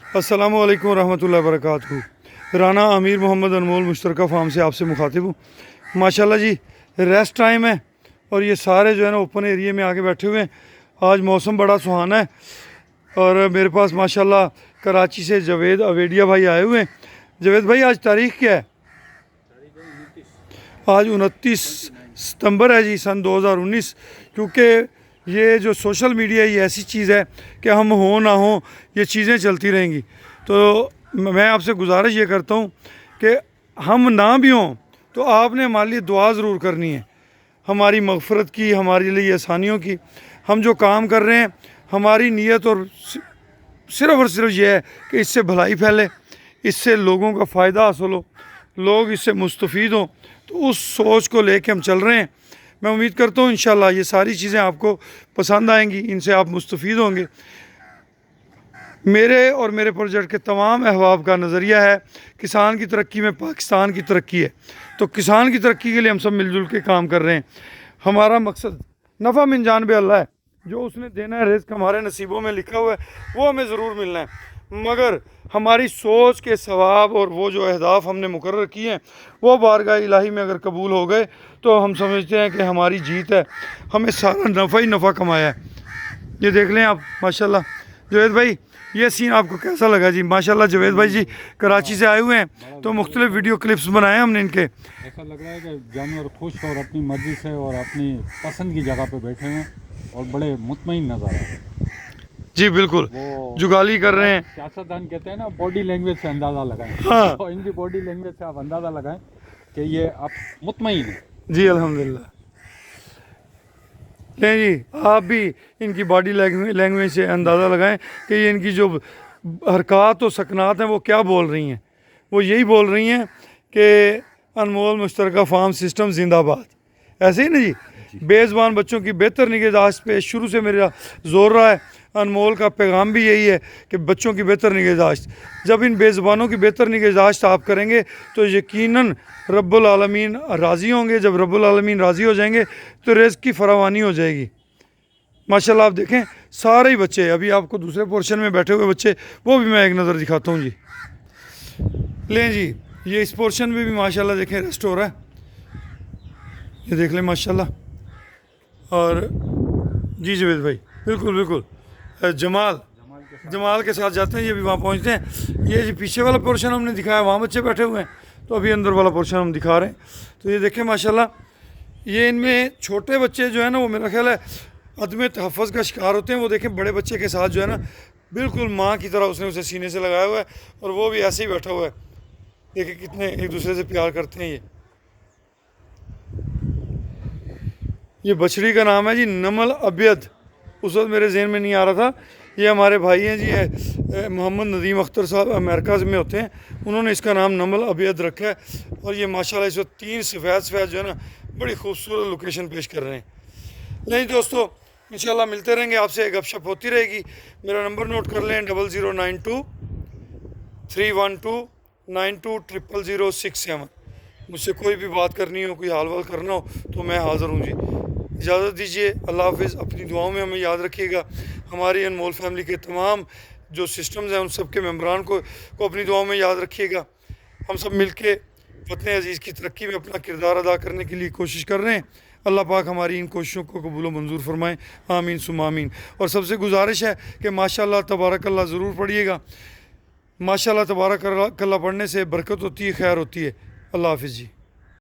अस्सलामु अलैकुम रहमतुल्लाहि व बरकातहू। राना अमीर मोहम्मद अनमोल मुश्तरका फार्म से आपसे मुखातिब हूँ। माशाल्लाह जी रेस्ट टाइम है और ये सारे जो है ना ओपन एरिया में आके बैठे हुए हैं। आज मौसम बड़ा सुहाना है और मेरे पास माशाल्लाह कराची से जावेद अवेडिया भाई आए हुए हैं। जावेद भाई आज तारीख क्या है? आज 29 सितंबर है जी सन 2019। क्योंकि ये जो सोशल मीडिया ये ऐसी चीज़ है कि हम हो ना हो ये चीज़ें चलती रहेंगी। तो मैं आपसे गुजारिश ये करता हूँ कि हम ना भी हों तो आपने हमारे लिए दुआ ज़रूर करनी है, हमारी मग़फ़रत की, हमारे लिए आसानियों की। हम जो काम कर रहे हैं हमारी नीयत और सिर्फ ये है कि इससे भलाई फैले, इससे लोगों का फ़ायदा हासिल हो, लोग इससे मुस्तफ़ीद हों। तो उस सोच को लेके हम चल रहे हैं। मैं उम्मीद करता हूँ इंशाल्लाह ये सारी चीज़ें आपको पसंद आएंगी, इनसे आप मुस्तफ़ीद होंगे। मेरे और मेरे प्रोजेक्ट के तमाम अहबाब का नज़रिया है किसान की तरक्की में पाकिस्तान की तरक्की है। तो किसान की तरक्की के लिए हम सब मिलजुल के काम कर रहे हैं। हमारा मकसद नफ़ा मिन जानबे अल्लाह है, जो उसने देना है रिज़्क़ हमारे नसीबों में लिखा हुआ है वो हमें ज़रूर मिलना है। मगर हमारी सोच के सवाब और वो जो अहदाफ हमने मुकर्रर किए हैं वो बारगाह इलाही में अगर कबूल हो गए तो हम समझते हैं कि हमारी जीत है, हमें सारा नफ़ा ही नफ़ा कमाया है। ये देख लें आप माशाल्लाह। जावेद भाई ये सीन आपको कैसा लगा जी? माशाल्लाह जावेद भाई जी कराची से आए हुए हैं तो मुख्तलिफ वीडियो क्लिप्स बनाए हमने इनके। ऐसा लग रहा है कि जानवर खुश और अपनी मर्जी से और अपनी पसंद की जगह पे बैठे हैं और बड़े मुतमईन नज़र आ रहे हैं। जी बिल्कुल, जुगाली कर रहे हैं। सियासतदान कहते हैं ना बॉडी लैंग्वेज से अंदाज़ा लगाएं। हाँ। तो इनकी बॉडी लैंग्वेज से आप अंदाज़ा लगाएं कि ये आप मुतमईन हैं। जी अल्हम्दुलिल्लाह। नहीं जी आप भी इनकी बॉडी लैंग्वेज से अंदाज़ा लगाएं कि ये इनकी जो हरकत और सकनात हैं वो क्या बोल रही हैं। वो यही बोल रही हैं कि अनमोल मुश्तरका फार्म सिस्टम जिंदाबाद। ऐसे ही ना जी, बेज़बान बच्चों की बेहतर निगहदाश्त पे शुरू से मेरा जोर रहा है। अनमोल का पैगाम भी यही है कि बच्चों की बेहतर निगहदाश्त। जब इन बेज़बानों की बेहतर निगहदाश्त आप करेंगे तो यकीनन रब्बुल आलमीन राज़ी होंगे। जब रब्बुल आलमीन राज़ी हो जाएंगे तो रिज़्क़ की फरावानी हो जाएगी। माशाल्लाह आप देखें सारे ही बच्चे, अभी आपको दूसरे पोर्शन में बैठे हुए बच्चे वो भी मैं एक नज़र दिखाता हूँ जी। लें जी ये इस पोर्शन में भी माशाल्लाह देखें रेस्ट हो रहा है, ये देख लें माशाल्लाह। और जी जावेद भाई बिल्कुल बिल्कुल जमाल के साथ जाते हैं, ये भी वहाँ पहुँचते हैं। ये जी पीछे वाला पोर्शन हमने दिखाया, वहाँ बच्चे बैठे हुए हैं, तो अभी अंदर वाला पोर्शन हम दिखा रहे हैं। तो ये देखें माशाल्लाह ये इनमें छोटे बच्चे जो है ना वो मेरा ख्याल है अदम तहफ़्फ़ुज़ का शिकार होते हैं। वो देखें बड़े बच्चे के साथ जो है ना बिल्कुल माँ की तरह उसने उसे सीने से लगाया हुआ है और वो भी ऐसे ही बैठा हुआ है। देखिए कितने एक दूसरे से प्यार करते हैं। ये बछड़ी का नाम है जी नमल अबियद। उस वक्त मेरे जहन में नहीं आ रहा था। ये हमारे भाई हैं जी मोहम्मद नदीम अख्तर साहब अमेरिका में होते हैं, उन्होंने इसका नाम नमल अबियद रखा है। और ये माशाल्लाह इस वक्त 3 सफ़ेद जो है ना बड़ी खूबसूरत लोकेशन पेश कर रहे हैं। नहीं दोस्तों इंशाल्लाह मिलते रहेंगे आपसे, गपशप होती रहेगी। मेरा नंबर नोट कर लें 0092 312 920067। मुझसे कोई भी बात करनी हो, कोई हाल वाल करना हो तो मैं हाज़िर हूँ जी। इजाज़त दीजिए, अल्लाह हाफ़िज़। अपनी दुआओं में हमें याद रखिएगा। हमारी अनमोल फैमिली के तमाम जो सिस्टम्स हैं उन सब के मेम्बरान को अपनी दुआओं में याद रखिएगा। हम सब मिल के वतन अज़ीज़ की तरक्की में अपना किरदार अदा करने के लिए कोशिश कर रहे हैं। अल्लाह पाक हमारी इन कोशिशों को कबूल व मंजूर फरमाएँ, आमीन सुम्मा आमीन। और सबसे गुजारिश है कि माशाल्लाह तबारकल्लाह ज़रूर पढ़िएगा। माशाल्लाह तबारकल्लाह पढ़ने से बरकत होती है, खैर होती है। अल्लाह हाफ़िज़ जी।